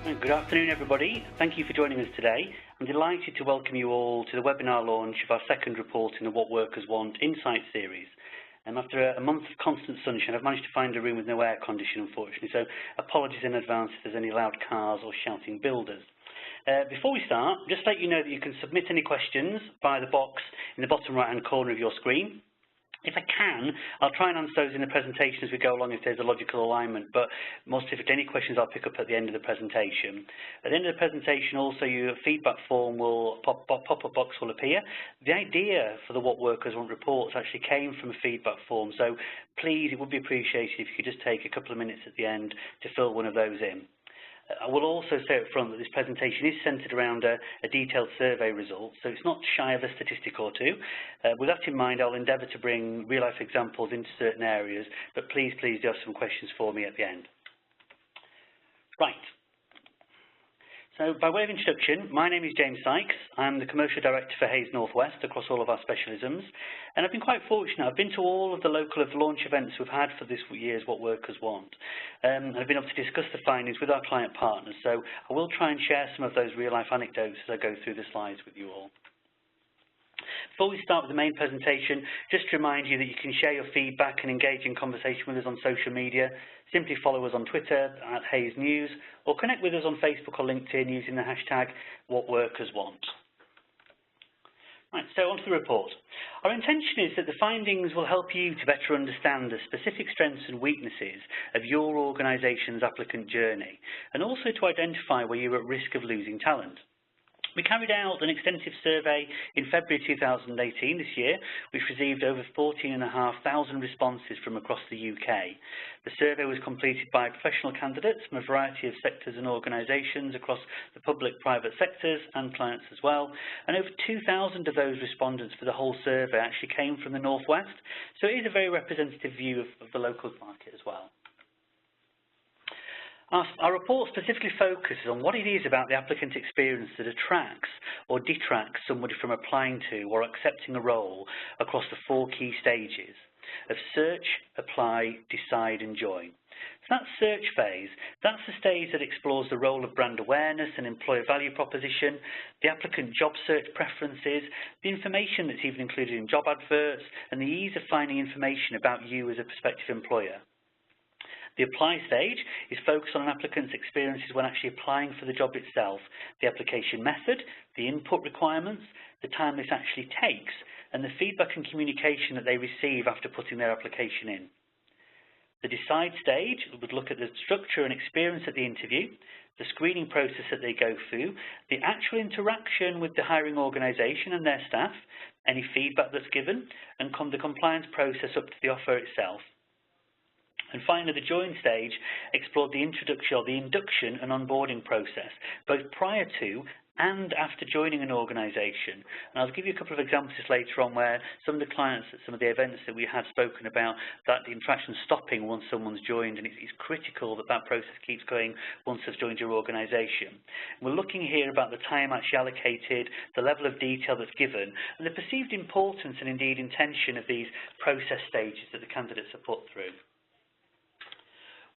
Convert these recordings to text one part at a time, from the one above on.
Good afternoon, everybody. Thank you for joining us today. I'm delighted to welcome you all to the webinar launch of our second report in the What Workers Want Insight series. After a month of constant sunshine, I've managed to find a room with no air condition, unfortunately, so apologies in advance if there's any loud cars or shouting builders. Before we start, just let you know that you can submit any questions via the box in the bottom right-hand corner of your screen. If I can, I'll try and answer those in the presentation as we go along if there's a logical alignment, but most if any questions I'll pick up at the end of the presentation. At the end of the presentation also your feedback form will pop-up box will appear. The idea for the What Workers Want reports actually came from a feedback form, so please, it would be appreciated if you could just take a couple of minutes at the end to fill one of those in. I will also say up front that this presentation is centred around a detailed survey result, so it's not shy of a statistic or two. With that in mind, I'll endeavour to bring real-life examples into certain areas, but please do have some questions for me at the end. Right. So, by way of introduction, my name is James Sykes. I'm the Commercial Director for Hayes Northwest across all of our specialisms, and I've been quite fortunate. I've been to all of the local launch events we've had for this year's What Workers Want, and I've been able to discuss the findings with our client partners, so I will try and share some of those real-life anecdotes as I go through the slides with you all. Before we start with the main presentation, just to remind you that you can share your feedback and engage in conversation with us on social media. Simply follow us on Twitter @HayesNews or connect with us on Facebook or LinkedIn using the hashtag WhatWorkersWant. Right, so on to the report. Our intention is that the findings will help you to better understand the specific strengths and weaknesses of your organisation's applicant journey and also to identify where you're at risk of losing talent. We carried out an extensive survey in February 2018 this year, which received over 14,500 responses from across the UK. The survey was completed by professional candidates from a variety of sectors and organisations across the public, private sectors and clients as well, and over 2,000 of those respondents for the whole survey actually came from the North West, so it is a very representative view of the local market as well. Our report specifically focuses on what it is about the applicant experience that attracts or detracts somebody from applying to or accepting a role across the 4 key stages of search, apply, decide and join. So that search phase, that's the stage that explores the role of brand awareness and employer value proposition, the applicant job search preferences, the information that's even included in job adverts, and the ease of finding information about you as a prospective employer. The apply stage is focused on an applicant's experiences when actually applying for the job itself, the application method, the input requirements, the time this actually takes, and the feedback and communication that they receive after putting their application in. The decide stage would look at the structure and experience at the interview, the screening process that they go through, the actual interaction with the hiring organisation and their staff, any feedback that's given, and the compliance process up to the offer itself. And finally, the join stage explored the introduction or the induction and onboarding process, both prior to and after joining an organisation. And I'll give you a couple of examples later on where some of the clients at some of the events that we had spoken about that the interaction stopping once someone's joined, and it's critical that that process keeps going once they've joined your organisation. We're looking here about the time actually allocated, the level of detail that's given, and the perceived importance and indeed intention of these process stages that the candidates are put through.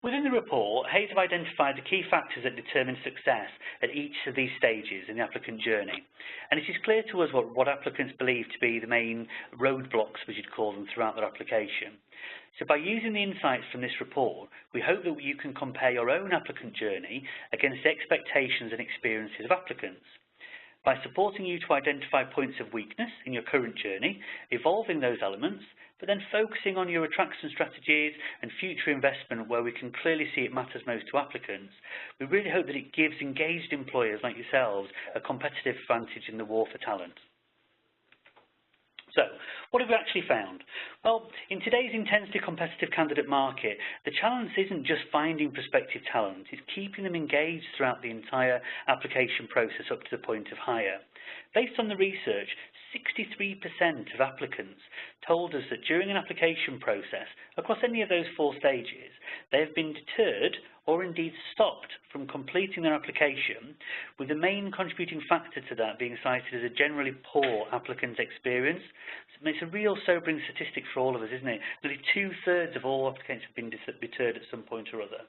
Within the report, Hayes have identified the key factors that determine success at each of these stages in the applicant journey. And it is clear to us what applicants believe to be the main roadblocks, as you'd call them, throughout their application. So by using the insights from this report, we hope that you can compare your own applicant journey against the expectations and experiences of applicants. By supporting you to identify points of weakness in your current journey, evolving those elements, but then focusing on your attraction strategies and future investment where we can clearly see it matters most to applicants, we really hope that it gives engaged employers like yourselves a competitive advantage in the war for talent. So, what have we actually found? Well, in today's intensely competitive candidate market, the challenge isn't just finding prospective talent, it's keeping them engaged throughout the entire application process up to the point of hire. Based on the research, 63% of applicants told us that during an application process, across any of those 4 stages, they have been deterred or indeed stopped from completing their application, with the main contributing factor to that being cited as a generally poor applicant experience. So it's a real sobering statistic for all of us, isn't it? Nearly 2/3 of all applicants have been deterred at some point or other.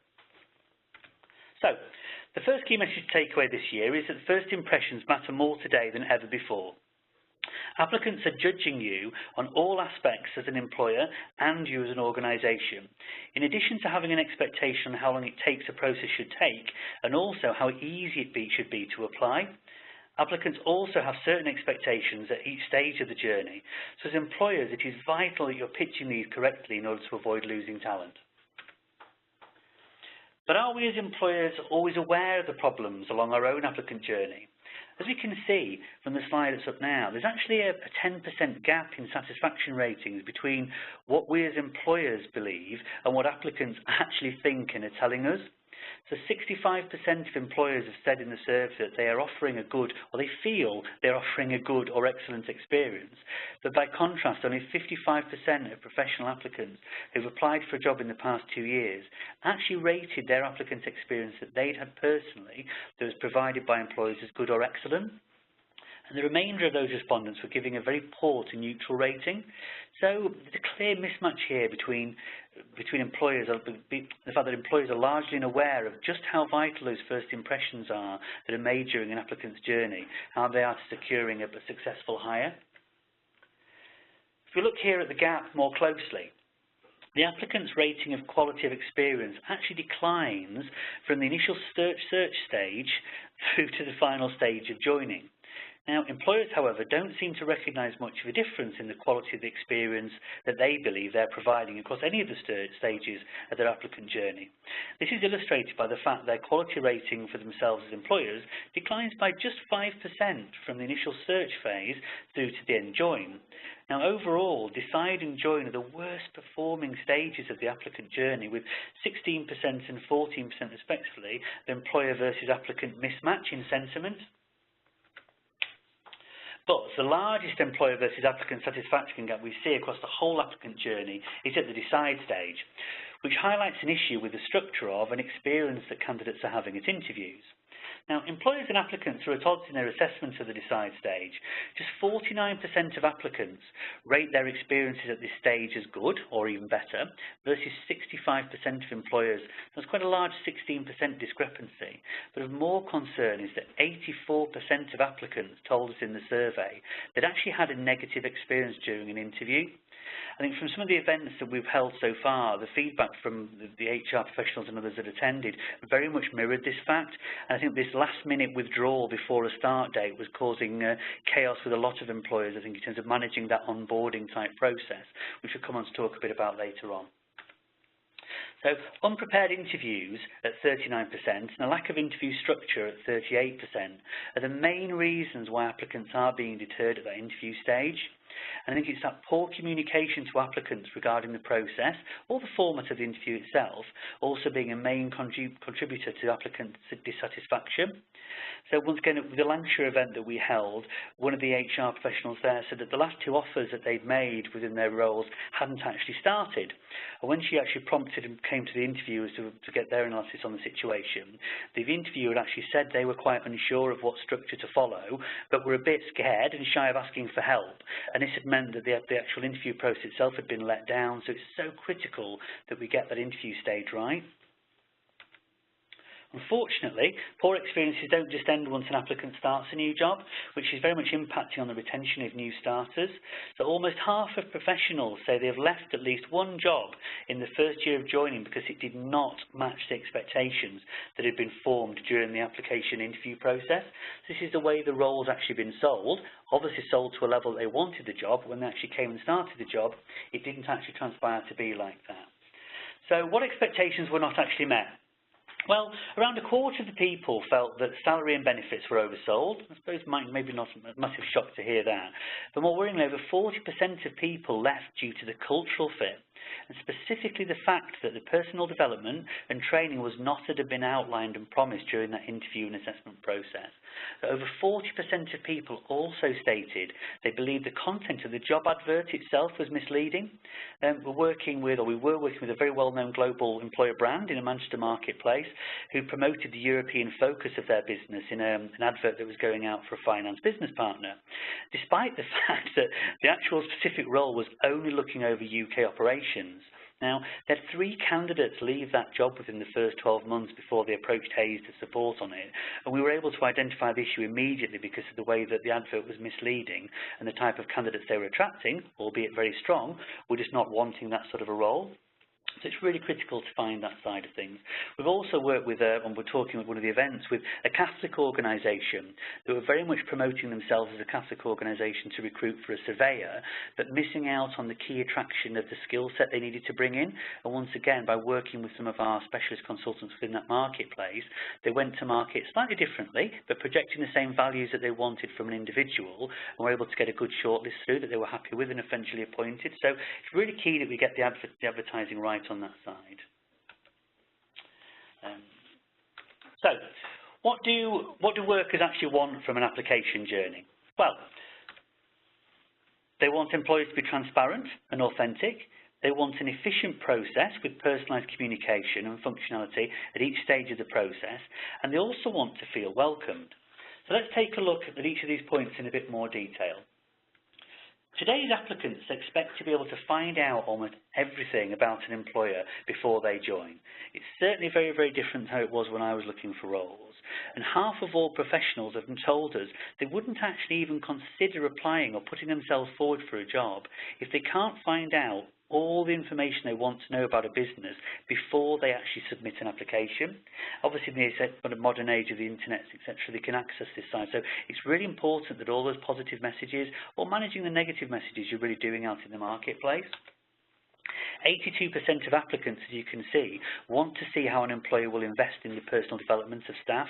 So, the first key message to take away this year is that first impressions matter more today than ever before. Applicants are judging you on all aspects as an employer and you as an organisation, in addition to having an expectation on how long it takes a process should take and also how easy it should be to apply. Applicants also have certain expectations at each stage of the journey, so as employers it is vital that you're pitching these correctly in order to avoid losing talent. But are we as employers always aware of the problems along our own applicant journey? As we can see from the slide that's up now, there's actually a 10% gap in satisfaction ratings between what we as employers believe and what applicants actually think and are telling us. So 65% of employers have said in the survey that they are offering a good, or they feel they're offering a good or excellent experience. But by contrast, only 55% of professional applicants who've applied for a job in the past 2 years actually rated their applicant experience that they'd had personally that was provided by employers as good or excellent. And the remainder of those respondents were giving a very poor to neutral rating. So there's a clear mismatch here between employers, the fact that employers are largely unaware of just how vital those first impressions are that are made during an applicant's journey, how they are to securing a successful hire. If we look here at the gap more closely, the applicant's rating of quality of experience actually declines from the initial search stage through to the final stage of joining. Now, employers, however, don't seem to recognise much of a difference in the quality of the experience that they believe they're providing across any of the stages of their applicant journey. This is illustrated by the fact their quality rating for themselves as employers declines by just 5% from the initial search phase through to the end join. Now, overall, decide and join are the worst performing stages of the applicant journey, with 16% and 14% respectively the employer versus applicant mismatch in sentiment. But the largest employer versus applicant satisfaction gap we see across the whole applicant journey is at the decide stage, which highlights an issue with the structure of and experience that candidates are having at interviews. Now, employers and applicants are at odds in their assessment of the decide stage. Just 49% of applicants rate their experiences at this stage as good or even better, versus 65% of employers. That's quite a large 16% discrepancy. But of more concern is that 84% of applicants told us in the survey that actually had a negative experience during an interview. I think from some of the events that we've held so far, the feedback from the HR professionals and others that attended very much mirrored this fact. And I think this last-minute withdrawal before a start date was causing chaos with a lot of employers, I think, in terms of managing that onboarding type process, which we'll come on to talk a bit about later on. So, unprepared interviews at 39% and a lack of interview structure at 38% are the main reasons why applicants are being deterred at that interview stage. And I think it's that poor communication to applicants regarding the process or the format of the interview itself also being a main contributor to applicant dissatisfaction. So once again, with the Lancashire event that we held, one of the HR professionals there said that the last 2 offers that they'd made within their roles hadn't actually started. And when she actually prompted and came to the interviewers to get their analysis on the situation, the interviewer had actually said they were quite unsure of what structure to follow, but were a bit scared and shy of asking for help. And this had meant that the actual interview process itself had been let down, so it's so critical that we get that interview stage right. Unfortunately, poor experiences don't just end once an applicant starts a new job, which is very much impacting on the retention of new starters. So almost half of professionals say they have left at least one job in the first year of joining because it did not match the expectations that had been formed during the application interview process. This is the way the role's actually been sold, obviously sold to a level that they wanted the job. When they actually came and started the job, it didn't actually transpire to be like that. So what expectations were not actually met? Well, around a quarter of the people felt that salary and benefits were oversold. I suppose maybe not a massive shock to hear that. But more worryingly, over 40% of people left due to the cultural fit, and specifically the fact that the personal development and training was not as had been outlined and promised during that interview and assessment process. So over 40% of people also stated they believed the content of the job advert itself was misleading. We were working with a very well-known global employer brand in a Manchester marketplace who promoted the European focus of their business in an advert that was going out for a finance business partner, despite the fact that the actual specific role was only looking over UK operations. Now, they had 3 candidates leave that job within the first 12 months before they approached Hayes to support on it, and we were able to identify the issue immediately because of the way that the advert was misleading and the type of candidates they were attracting, albeit very strong, were just not wanting that sort of a role. So it's really critical to find that side of things. We've also worked with, when we're talking at one of the events, with a Catholic organisation that were very much promoting themselves as a Catholic organisation to recruit for a surveyor, but missing out on the key attraction of the skill set they needed to bring in. And once again, by working with some of our specialist consultants within that marketplace, they went to market slightly differently, but projecting the same values that they wanted from an individual, and were able to get a good shortlist through that they were happy with and eventually appointed. So it's really key that we get the advertising right on that side. So, what do workers actually want from an application journey? Well, they want employers to be transparent and authentic. They want an efficient process with personalised communication and functionality at each stage of the process, and they also want to feel welcomed. So let's take a look at each of these points in a bit more detail. Today's applicants expect to be able to find out almost everything about an employer before they join. It's certainly very, very different to how it was when I was looking for roles. And half of all professionals have told us they wouldn't actually even consider applying or putting themselves forward for a job if they can't find out all the information they want to know about a business before they actually submit an application. Obviously, in the modern age of the internet, etc., they can access this side. So it's really important that all those positive messages, or managing the negative messages you're really doing out in the marketplace. 82% of applicants, as you can see, want to see how an employer will invest in the personal development of staff.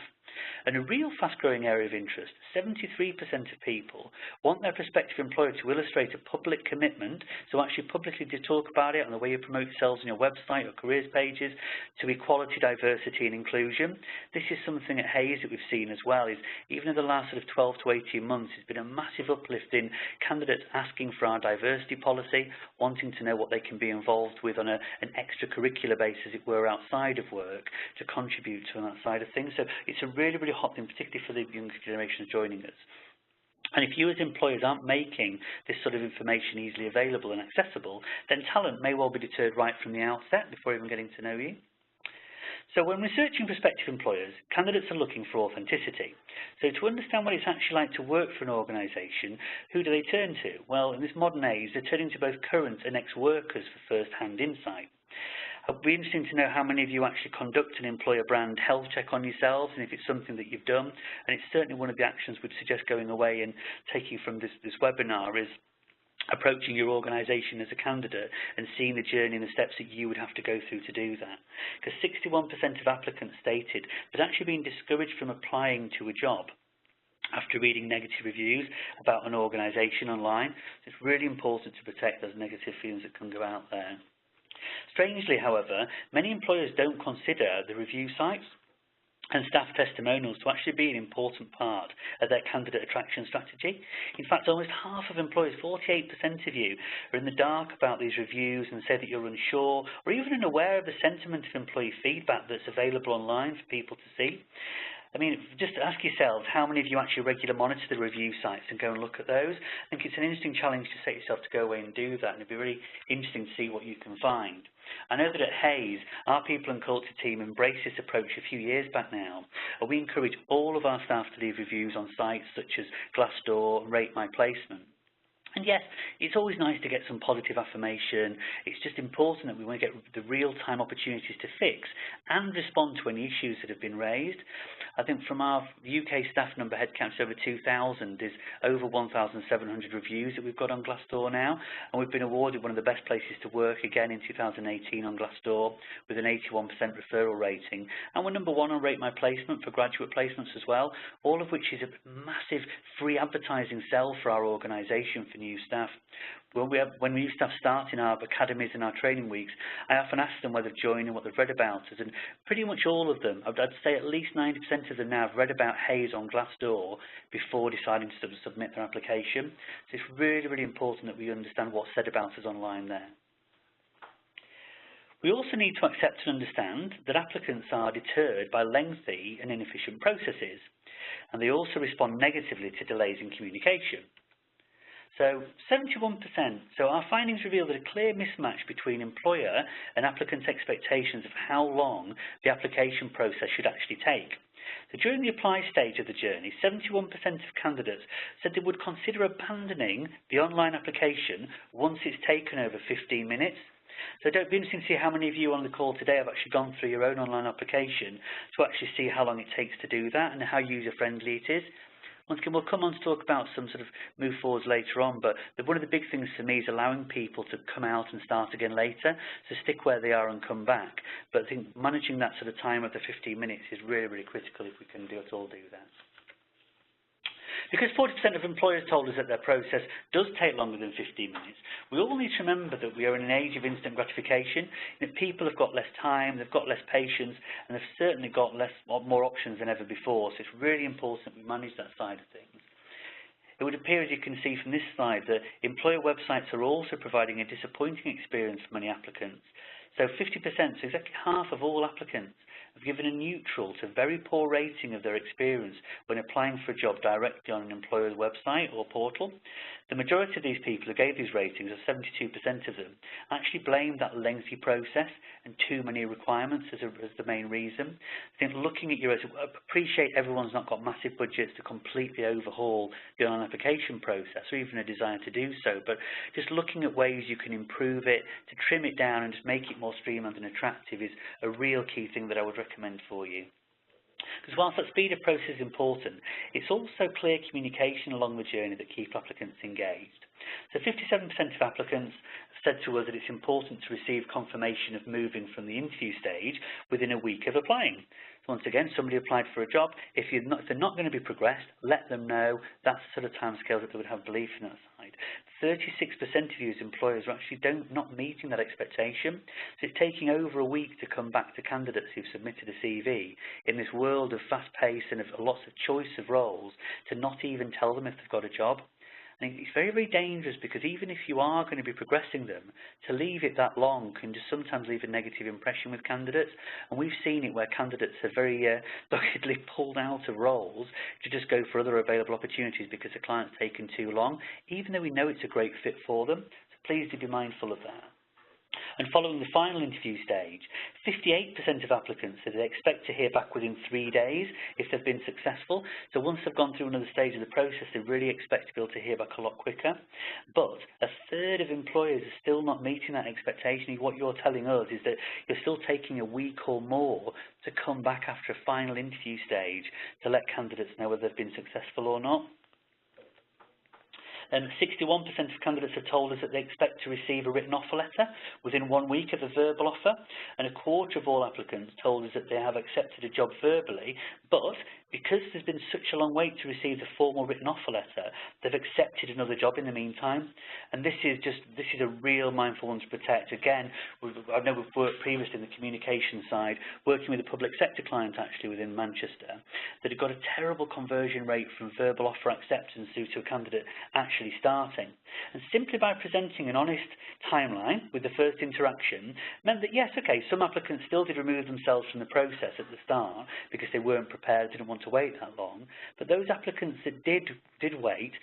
And a real fast-growing area of interest, 73% of people want their prospective employer to illustrate a public commitment, so actually publicly to talk about it on the way you promote yourselves on your website or careers pages, to equality, diversity and inclusion. This is something at Hayes that we've seen as well, is even in the last sort of 12 to 18 months, there's been a massive uplift in candidates asking for our diversity policy, wanting to know what they can be involved with on an extracurricular basis, as it were, outside of work, to contribute to that side of things. So it's a really, really hot thing, particularly for the younger generation joining us. And if you as employers aren't making this sort of information easily available and accessible, then talent may well be deterred right from the outset before even getting to know you. So when researching prospective employers, candidates are looking for authenticity. So to understand what it's actually like to work for an organisation, who do they turn to? Well, in this modern age, they're turning to both current and ex-workers for first-hand insight. It would be interesting to know how many of you actually conduct an employer brand health check on yourselves, and if it's something that you've done. And it's certainly one of the actions we'd suggest going away and taking from this webinar is approaching your organisation as a candidate and seeing the journey and the steps that you would have to go through to do that. Because 61% of applicants stated they'd actually been discouraged from applying to a job after reading negative reviews about an organisation online. So it's really important to protect those negative feelings that can go out there. Strangely, however, many employers don't consider the review sites and staff testimonials to actually be an important part of their candidate attraction strategy. In fact, almost half of employers, 48% of you, are in the dark about these reviews and say that you're unsure or even unaware of the sentiment of employee feedback that's available online for people to see. I mean, just ask yourselves how many of you actually regularly monitor the review sites and go and look at those. I think it's an interesting challenge to set yourself to go away and do that, and it'd be really interesting to see what you can find. I know that at Hayes, our people and culture team embraced this approach a few years back now, and we encourage all of our staff to leave reviews on sites such as Glassdoor and Rate My Placement. And yes, it's always nice to get some positive affirmation. It's just important that we want to get the real-time opportunities to fix and respond to any issues that have been raised. I think from our UK staff number headcount over 2,000, there's over 1,700 reviews that we've got on Glassdoor now, and we've been awarded one of the best places to work again in 2018 on Glassdoor with an 81% referral rating. And we're number 1 on Rate My Placement for graduate placements as well, all of which is a massive free advertising sell for our organisation for new staff. When new staff start in our academies and our training weeks, I often ask them whether they've joined and what they've read about us, and pretty much all of them, I'd say at least 90% of them now have read about Hayes on Glassdoor before deciding to submit their application. So it's really, really important that we understand what's said about us online there. We also need to accept and understand that applicants are deterred by lengthy and inefficient processes, and they also respond negatively to delays in communication. So 71%. So our findings reveal that a clear mismatch between employer and applicant expectations of how long the application process should actually take. So during the apply stage of the journey, 71% of candidates said they would consider abandoning the online application once it's taken over 15 minutes. So it'd be interesting to see how many of you on the call today have actually gone through your own online application to actually see how long it takes to do that and how user-friendly it is. Once again, we'll come on to talk about some sort of move forwards later on, but one of the big things for me is allowing people to come out and start again later, so stick where they are and come back. But I think managing that sort of time of the 15 minutes is really, really critical if we can do that. Because 40% of employers told us that their process does take longer than 15 minutes, we all need to remember that we are in an age of instant gratification. People have got less time, they've got less patience, and they've certainly got more options than ever before. So it's really important we manage that side of things. It would appear, as you can see from this slide, that employer websites are also providing a disappointing experience for many applicants. So 50%, so exactly half of all applicants, have given a neutral to very poor rating of their experience when applying for a job directly on an employer's website or portal. The majority of these people who gave these ratings, or 72% of them, actually blamed that lengthy process and too many requirements as the main reason. I think looking at I appreciate everyone's not got massive budgets to completely overhaul the online application process or even a desire to do so, but just looking at ways you can improve it, to trim it down and just make it more streamlined and attractive is a real key thing that I would recommend for you. Because whilst that speed of process is important, it's also clear communication along the journey that keeps applicants engaged. So 57% of applicants have said to us that it's important to receive confirmation of moving from the interview stage within a week of applying. So once again, somebody applied for a job. If they're not going to be progressed, let them know. That's the sort of timescale that they would have belief in that side. 36% of you as employers are actually not meeting that expectation. So it's taking over a week to come back to candidates who've submitted a CV in this world of fast pace and of lots of choice of roles to not even tell them if they've got a job. And it's very, very dangerous because even if you are going to be progressing them, to leave it that long can just sometimes leave a negative impression with candidates. And we've seen it where candidates are very doggedly pulled out of roles to just go for other available opportunities because the client's taken too long, even though we know it's a great fit for them. So please do be mindful of that. And following the final interview stage, 58% of applicants said they expect to hear back within 3 days if they've been successful. So once they've gone through another stage of the process, they really expect to be able to hear back a lot quicker. But a third of employers are still not meeting that expectation. What you're telling us is that you're still taking a week or more to come back after a final interview stage to let candidates know whether they've been successful or not. 61% of candidates have told us that they expect to receive a written offer letter within 1 week of a verbal offer, and a quarter of all applicants told us that they have accepted a job verbally, but because there's been such a long wait to receive the formal written offer letter, they've accepted another job in the meantime. And this is a real mindful one to protect. Again, I know we've worked previously in the communication side, working with a public sector client actually within Manchester, that have got a terrible conversion rate from verbal offer acceptance through to a candidate actually starting. And simply by presenting an honest timeline with the first interaction meant that, yes, okay, some applicants still did remove themselves from the process at the start because they weren't prepared, didn't want to wait that long. But those applicants that did wait,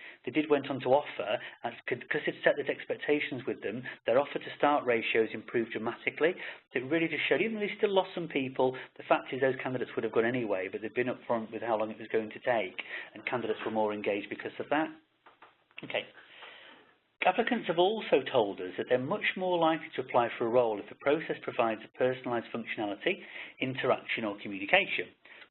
went on to offer, and because they'd set those expectations with them, their offer to start ratios improved dramatically. So it really just showed, even though they still lost some people, the fact is those candidates would have gone anyway, but they've been upfront with how long it was going to take, and candidates were more engaged because of that. Okay. Applicants have also told us that they're much more likely to apply for a role if the process provides a personalised functionality, interaction or communication.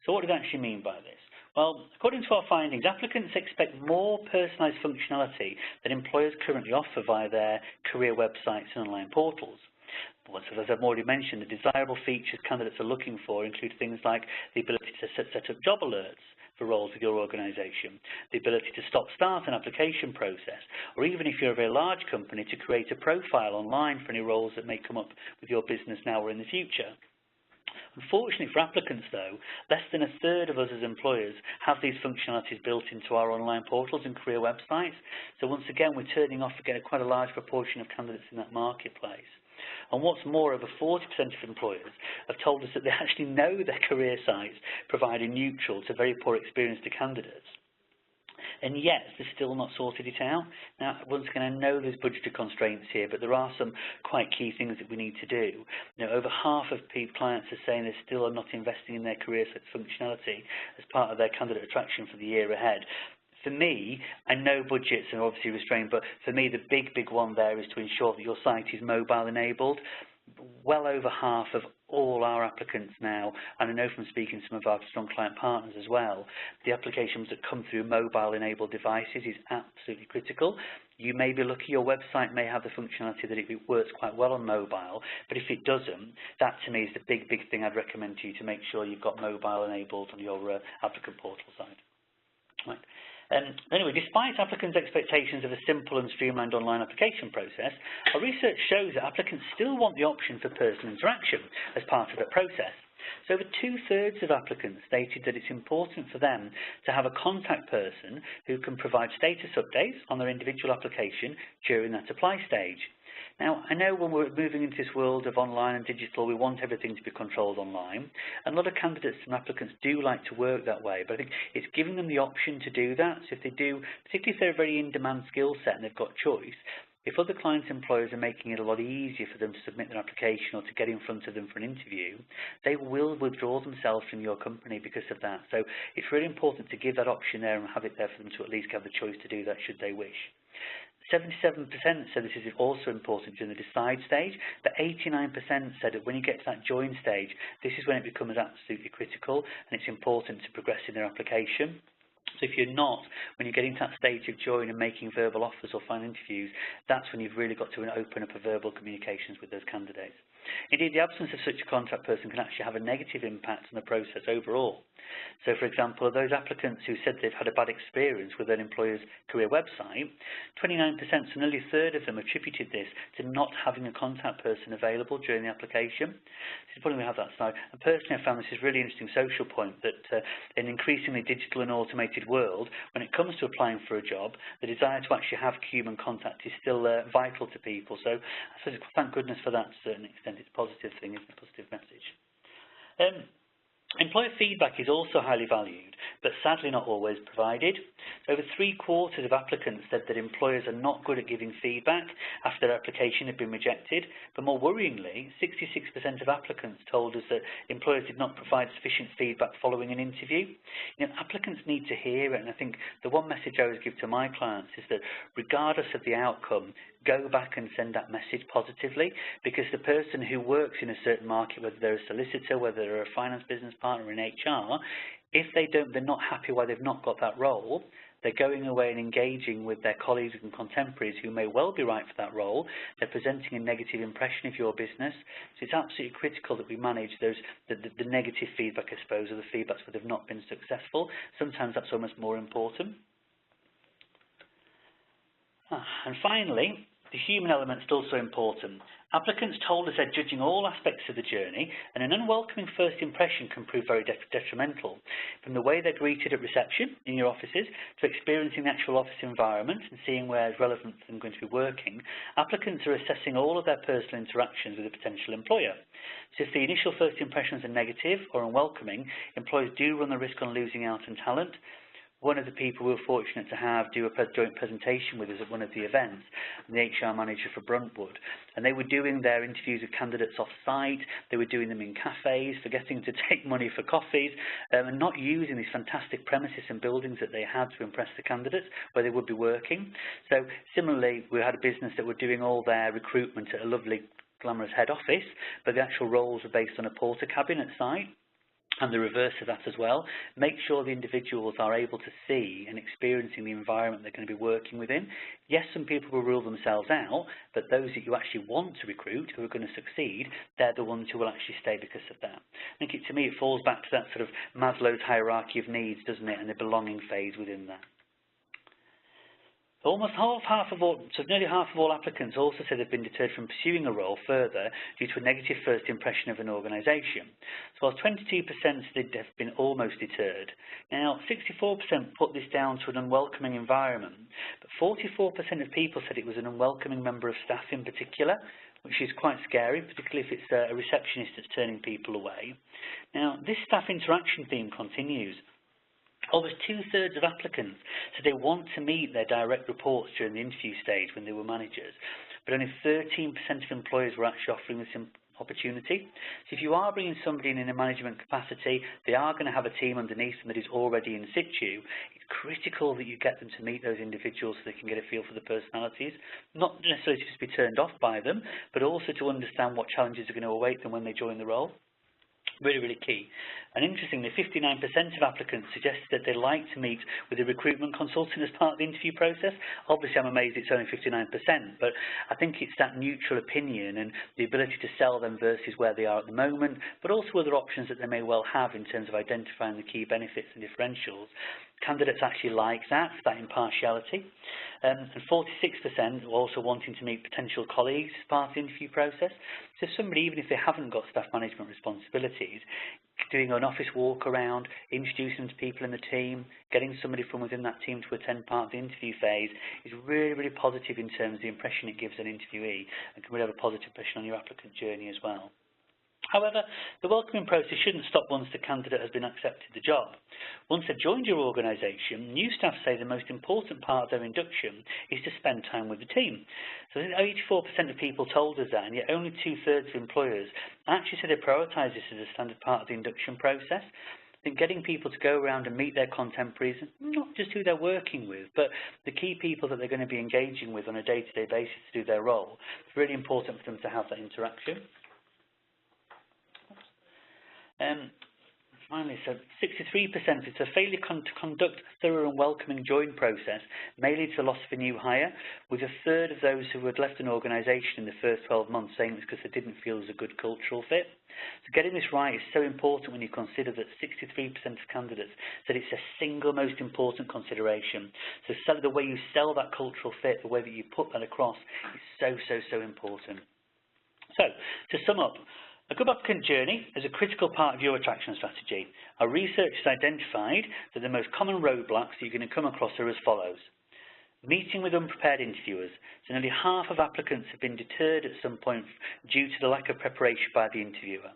So what does that actually mean by this? Well, according to our findings, applicants expect more personalised functionality than employers currently offer via their career websites and online portals. As I've already mentioned, the desirable features candidates are looking for include things like the ability to set up job alerts for roles with your organisation, the ability to stop-start an application process, or even if you're a very large company, to create a profile online for any roles that may come up with your business now or in the future. Unfortunately for applicants, though, less than a third of us as employers have these functionalities built into our online portals and career websites. So once again, we're turning off again quite a large proportion of candidates in that marketplace. And what's more, over 40% of employers have told us that they actually know their career sites provide a neutral to very poor experience to candidates. and yet they're still not sorted it out. Now, once again, I know there's budgetary constraints here, but there are some quite key things that we need to do. You know, over half of clients are saying they still are not investing in their career functionality as part of their candidate attraction for the year ahead. For me, I know budgets are obviously restrained, but for me the big one there is to ensure that your site is mobile enabled. Well over half of all our applicants now, and I know from speaking to some of our strong client partners as well, the applications that come through mobile enabled devices is absolutely critical. You may be lucky, your website may have the functionality that it works quite well on mobile, but if it doesn't, that to me is the big thing I'd recommend to you, to make sure you've got mobile enabled on your applicant portal side. Right. Anyway, despite applicants' expectations of a simple and streamlined online application process, our research shows that applicants still want the option for personal interaction as part of the process. So over 2/3 of applicants stated that it's important for them to have a contact person who can provide status updates on their individual application during that apply stage. Now, I know when we're moving into this world of online and digital, we want everything to be controlled online, and a lot of candidates and applicants do like to work that way, but I think it's giving them the option to do that. So if they do, particularly if they're a very in-demand skill set and they've got choice, if other clients' employers are making it a lot easier for them to submit their application or to get in front of them for an interview, they will withdraw themselves from your company because of that. So it's really important to give that option there and have it there for them to at least have the choice to do that should they wish. 77% said this is also important during the decide stage, but 89% said that when you get to that join stage, this is when it becomes absolutely critical and it's important to progress in their application. So if you're not, when you're getting to that stage of join and making verbal offers or final interviews, that's when you've really got to open up a verbal communications with those candidates. Indeed, the absence of such a contact person can actually have a negative impact on the process overall. So, for example, of those applicants who said they've had a bad experience with their employer's career website, 29%, so nearly a third of them, attributed this to not having a contact person available during the application. This is probably we have that slide. And personally, I found this is a really interesting social point that in an increasingly digital and automated world, when it comes to applying for a job, the desire to actually have human contact is still vital to people. So, I suppose thank goodness for that to a certain extent. It's a positive thing, it's a positive message. Employer feedback is also highly valued, but sadly not always provided. Over 3/4 of applicants said that employers are not good at giving feedback after their application had been rejected, but more worryingly, 66% of applicants told us that employers did not provide sufficient feedback following an interview. You know, applicants need to hear it, and I think the one message I always give to my clients is that regardless of the outcome, go back and send that message positively, because the person who works in a certain market, whether they're a solicitor, whether they're a finance business partner in HR, if they're not happy why they've not got that role, they're going away and engaging with their colleagues and contemporaries who may well be right for that role. They're presenting a negative impression of your business. So it's absolutely critical that we manage the negative feedback, I suppose, or the feedbacks where they've not been successful. Sometimes that's almost more important. And finally, the human element is also important. Applicants told us they're judging all aspects of the journey, and an unwelcoming first impression can prove very detrimental. From the way they're greeted at reception in your offices to experiencing the actual office environment and seeing where it's relevant for them going to be working, applicants are assessing all of their personal interactions with a potential employer. So if the initial first impressions are negative or unwelcoming, employers do run the risk on losing out on talent. One of the people we were fortunate to have do a joint presentation with us at one of the events, the HR manager for Bruntwood, and they were doing their interviews with candidates off-site, they were doing them in cafes, forgetting to take money for coffees, and not using these fantastic premises and buildings that they had to impress the candidates where they would be working. So similarly, we had a business that were doing all their recruitment at a lovely, glamorous head office, but the actual roles were based on a porter cabin at site. And the reverse of that as well. Make sure the individuals are able to see and experiencing the environment they're going to be working within. Yes, some people will rule themselves out, but those that you actually want to recruit who are going to succeed, they're the ones who will actually stay because of that. I think to me it falls back to that sort of Maslow's hierarchy of needs, doesn't it, and the belonging phase within that. Almost nearly half of all applicants also said they've been deterred from pursuing a role further due to a negative first impression of an organisation. So while 22% said they've been almost deterred, now 64% put this down to an unwelcoming environment, but 44% of people said it was an unwelcoming member of staff in particular, which is quite scary, particularly if it's a receptionist that's turning people away. Now, this staff interaction theme continues. Almost 2/3 of applicants said they want to meet their direct reports during the interview stage when they were managers, but only 13% of employers were actually offering this opportunity. So if you are bringing somebody in a management capacity, they are going to have a team underneath them that is already in situ. It's critical that you get them to meet those individuals so they can get a feel for the personalities, not necessarily to just be turned off by them, but also to understand what challenges are going to await them when they join the role. Really, really key. And interestingly, 59% of applicants suggested that they'd like to meet with a recruitment consultant as part of the interview process. Obviously, I'm amazed it's only 59%, but I think it's that neutral opinion and the ability to sell them versus where they are at the moment, but also other options that they may well have in terms of identifying the key benefits and differentials. Candidates actually like that impartiality. And 46% are also wanting to meet potential colleagues as part of the interview process. So somebody, even if they haven't got staff management responsibilities, doing an office walk around, introducing them to people in the team, getting somebody from within that team to attend part of the interview phase is really, really positive in terms of the impression it gives an interviewee and can really have a positive impression on your applicant journey as well. However, the welcoming process shouldn't stop once the candidate has been accepted the job. Once they've joined your organisation, new staff say the most important part of their induction is to spend time with the team. So 84% of people told us that, and yet only 2/3 of employers actually say they prioritise this as a standard part of the induction process. I think getting people to go around and meet their contemporaries, not just who they're working with, but the key people that they're going to be engaging with on a day-to-day basis to do their role, it's really important for them to have that interaction. Finally, so 63% it's a failure to conduct a thorough and welcoming join process may lead to the loss of a new hire, with 1/3 of those who had left an organisation in the first 12 months saying it's because they didn't feel it was a good cultural fit. So getting this right is so important when you consider that 63% of candidates said it's the single most important consideration. So the way you sell that cultural fit, the way that you put that across is so important. So, to sum up, a good applicant journey is a critical part of your attraction strategy. Our research has identified that the most common roadblocks that you're going to come across are as follows. Meeting with unprepared interviewers. So nearly half of applicants have been deterred at some point due to the lack of preparation by the interviewer.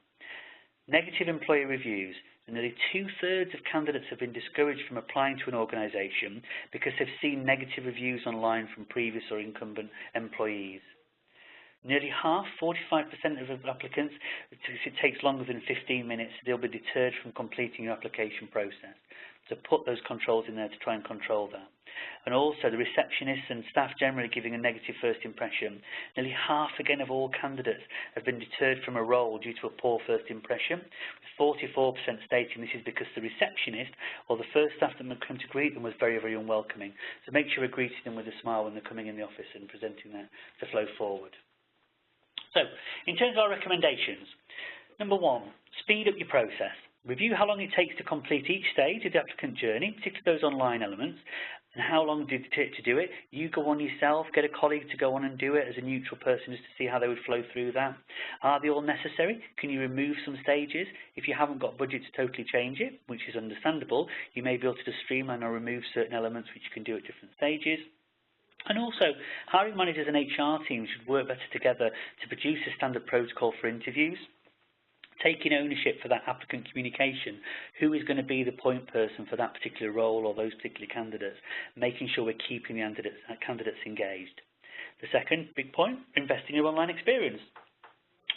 Negative employee reviews. And nearly 2/3 of candidates have been discouraged from applying to an organisation because they've seen negative reviews online from previous or incumbent employees. Nearly half, 45% of applicants, if it takes longer than 15 minutes, they'll be deterred from completing your application process. So put those controls in there to try and control that. And also the receptionists and staff generally giving a negative first impression. Nearly half again of all candidates have been deterred from a role due to a poor first impression, with 44% stating this is because the receptionist or the first staff that came to greet them was very unwelcoming. So make sure you greet them with a smile when they're coming in the office and presenting that to flow forward. So, in terms of our recommendations, number 1, speed up your process. Review how long it takes to complete each stage of the applicant journey, particularly those online elements, and how long did it take to do it. You go on yourself, get a colleague to go on and do it as a neutral person just to see how they would flow through that. Are they all necessary? Can you remove some stages? If you haven't got budget to totally change it, which is understandable, you may be able to just streamline or remove certain elements which you can do at different stages. And also, hiring managers and HR teams should work better together to produce a standard protocol for interviews. Taking ownership for that applicant communication, who is going to be the point person for that particular role or those particular candidates, making sure we're keeping the candidates engaged. The second big point, invest in your online experience.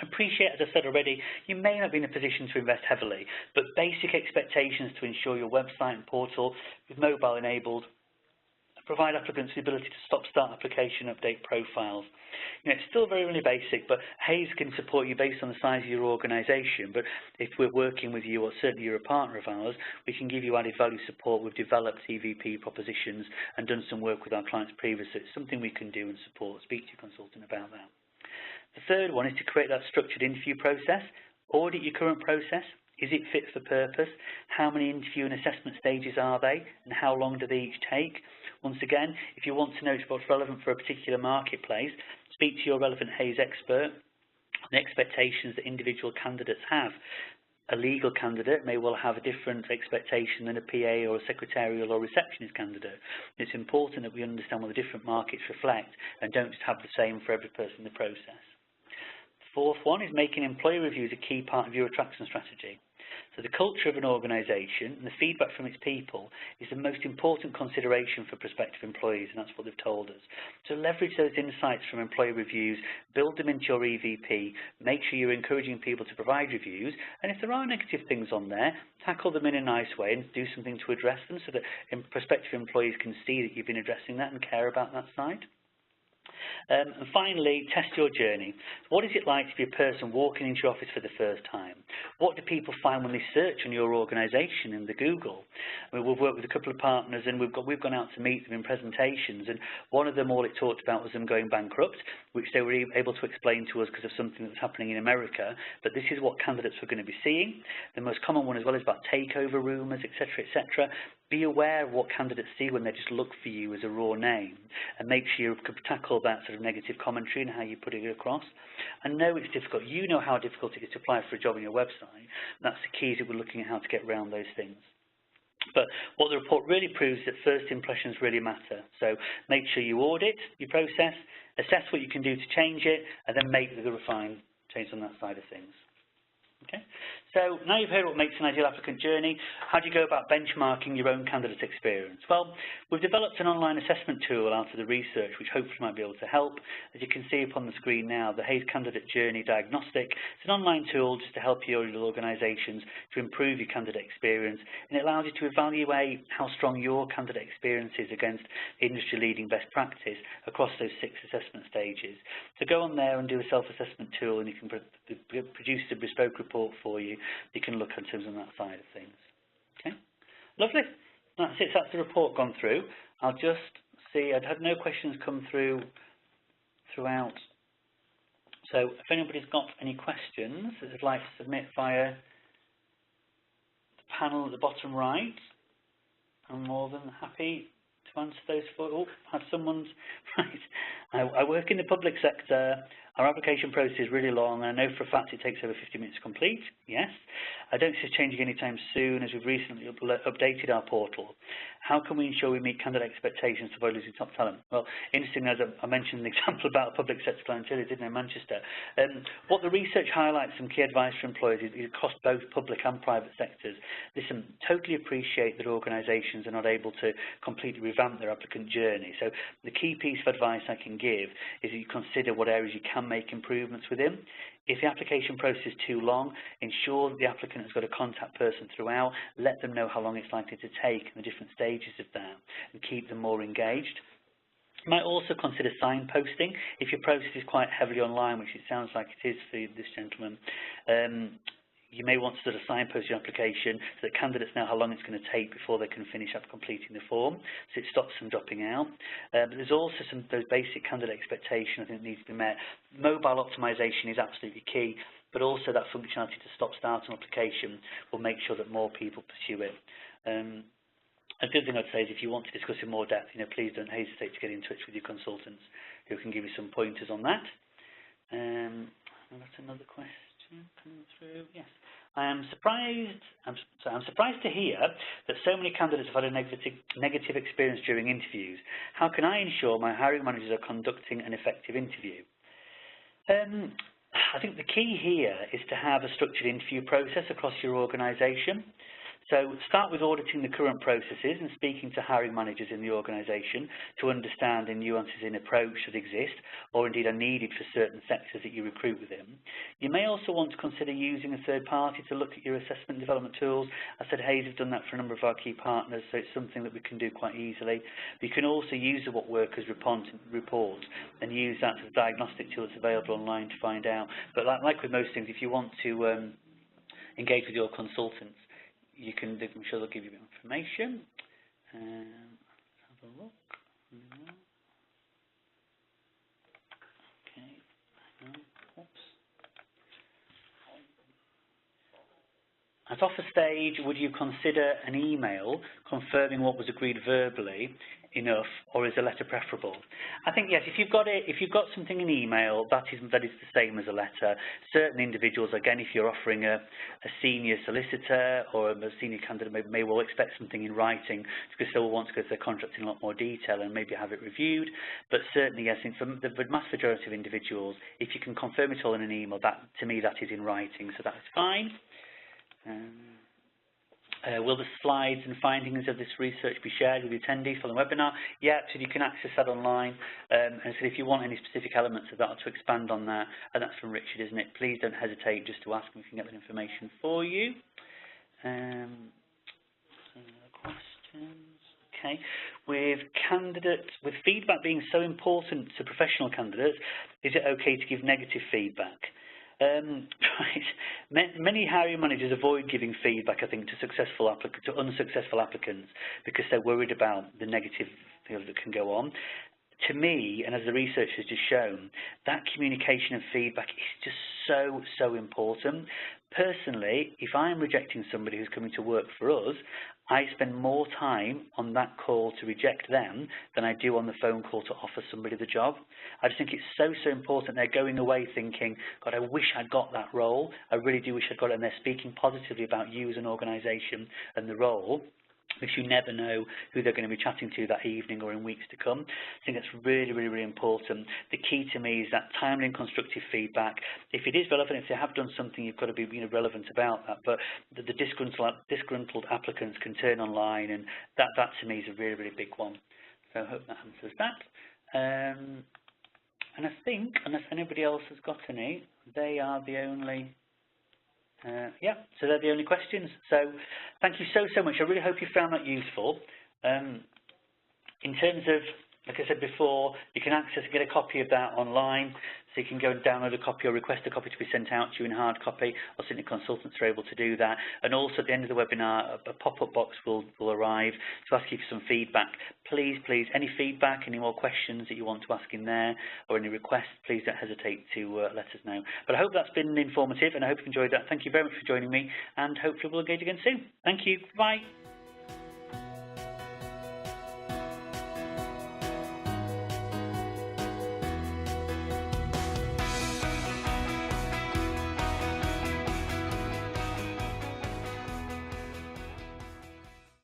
Appreciate, as I said already, you may not be in a position to invest heavily, but basic expectations to ensure your website and portal is mobile enabled, provide applicants the ability to stop-start application, update profiles. It's still very, really basic, but Hays can support you based on the size of your organisation. But if we're working with you, or certainly you're a partner of ours, we can give you added value support. We've developed EVP propositions and done some work with our clients previously. It's something we can do and support. Speak to your consultant about that. The third one is to create that structured interview process. Audit your current process. Is it fit for purpose? How many interview and assessment stages are they, and how long do they each take? Once again, if you want to know what's relevant for a particular marketplace, speak to your relevant Hays expert on the expectations that individual candidates have. A legal candidate may well have a different expectation than a PA or a secretarial or receptionist candidate. It's important that we understand what the different markets reflect and don't just have the same for every person in the process. The fourth one is making employee reviews a key part of your attraction strategy. So the culture of an organisation and the feedback from its people is the most important consideration for prospective employees, and that's what they've told us. So leverage those insights from employee reviews, build them into your EVP, make sure you're encouraging people to provide reviews, and if there are negative things on there, tackle them in a nice way and do something to address them so that prospective employees can see that you've been addressing that and care about that side. And finally, test your journey. What is it like to be a person walking into your office for the first time? What do people find when they search on your organisation in the Google? I mean, we've worked with a couple of partners and we've gone out to meet them in presentations, and one of them, all it talked about was them going bankrupt, which they were able to explain to us because of something that's happening in America, but this is what candidates were going to be seeing. The most common one as well is about takeover rumours, etc., etc. Be aware of what candidates see when they just look for you as a raw name, and make sure you can tackle that sort of negative commentary and how you put it across. I know it's difficult. You know how difficult it is to apply for a job on your website. That's the key, is that we're looking at how to get around those things. But what the report really proves is that first impressions really matter. So make sure you audit your process, assess what you can do to change it, and then make the refined change on that side of things. Okay, so now you've heard what makes an ideal applicant journey. How do you go about benchmarking your own candidate experience? Well, we've developed an online assessment tool out of the research, which hopefully might be able to help. As you can see up on the screen now, the Hayes Candidate Journey Diagnostic. It's an online tool just to help your organisations to improve your candidate experience, and it allows you to evaluate how strong your candidate experience is against industry-leading best practice across those 6 assessment stages. So go on there and do a self-assessment tool, and you can produce a bespoke report for you. You can look in terms of that side of things. Okay, lovely. That's it. That's the report gone through. I'll just see. I'd had no questions come throughout. So if anybody's got any questions that they'd like to submit via the panel at the bottom right, I'm more than happy to answer those for. Oh, had someone's right. I work in the public sector. Our application process is really long, and I know for a fact it takes over 50 minutes to complete. Yes. I don't see this changing anytime soon, as we've recently updated our portal. How can we ensure we meet candidate expectations to avoid losing top talent? Well, interestingly, as I mentioned an example about public sector clientele, didn't I, in Manchester. What the research highlights, some key advice for employers, is across both public and private sectors. Listen, totally appreciate that organisations are not able to completely revamp their applicant journey. So the key piece of advice I can give is that you consider what areas you can make improvements within. If the application process is too long, ensure that the applicant has got a contact person throughout. Let them know how long it's likely to take and the different stages of that, and keep them more engaged. You might also consider signposting. If your process is quite heavily online, which it sounds like it is for this gentleman, you may want to sort of signpost your application so that candidates know how long it's going to take before they can finish up completing the form, so it stops them dropping out. But there's also those basic candidate expectations I think need to be met. Mobile optimization is absolutely key, but also that functionality to stop-start an application will make sure that more people pursue it. A good thing I'd say is if you want to discuss in more depth, please don't hesitate to get in touch with your consultants who can give you some pointers on that. That's another question coming through. Yes. I'm surprised to hear that so many candidates have had a negative experience during interviews. How can I ensure my hiring managers are conducting an effective interview? I think the key here is to have a structured interview process across your organisation. So start with auditing the current processes and speaking to hiring managers in the organisation to understand the nuances in approach that exist or indeed are needed for certain sectors that you recruit within. You may also want to consider using a third party to look at your assessment and development tools. I said Hayes have done that for a number of our key partners, so it's something that we can do quite easily. But you can also use the What Workers report and use that as a diagnostic tool that's available online to find out. But like with most things, if you want to engage with your consultants, you can, I'm sure they'll give you information. Let's have a look. Okay. Oops. At offer stage, would you consider an email confirming what was agreed verbally enough, or is a letter preferable? I think yes. If you've got something in email, that is the same as a letter. Certain individuals, again, if you're offering a senior solicitor or a senior candidate, may well expect something in writing because they will want to go to their contract in a lot more detail and maybe have it reviewed. But certainly, yes, for the vast majority of individuals, if you can confirm it all in an email, that to me that is in writing, so that's fine. Will the slides and findings of this research be shared with the attendees for the webinar? Yeah, so you can access that online. And so if you want any specific elements of that or to expand on that, and that's from Richard, isn't it? Please don't hesitate just to ask and we can get that information for you. Any other questions? Okay. With feedback being so important to professional candidates, is it okay to give negative feedback? Right. Many hiring managers avoid giving feedback, I think, to unsuccessful applicants because they're worried about the negative things that can go on. To me, and as the research has just shown, that communication and feedback is just so important. Personally, if I'm rejecting somebody who's coming to work for us, I spend more time on that call to reject them than I do on the phone call to offer somebody the job. I just think it's so important they're going away thinking, God, I wish I'd got that role. I really do wish I'd got it. And they're speaking positively about you as an organisation and the role, because you never know who they're going to be chatting to that evening or in weeks to come. I think that's really important. The key to me is that timely and constructive feedback. If it is relevant, if they have done something, you've got to be relevant about that. But the disgruntled applicants can turn online, and that to me is a really big one. So I hope that answers that. And I think, unless anybody else has got any, they are the only... yeah, so they're the only questions. So thank you so much. I really hope you found that useful. In terms of, like I said before, you can access and get a copy of that online. So you can go and download a copy or request a copy to be sent out to you in hard copy, or certainly consultants are able to do that. And also at the end of the webinar, a pop-up box will arrive to ask you for some feedback. Please, any feedback, any more questions that you want to ask in there, or any requests, please don't hesitate to let us know. But I hope that's been informative, and I hope you enjoyed that. Thank you very much for joining me, and hopefully we'll engage again soon. Thank you. Bye.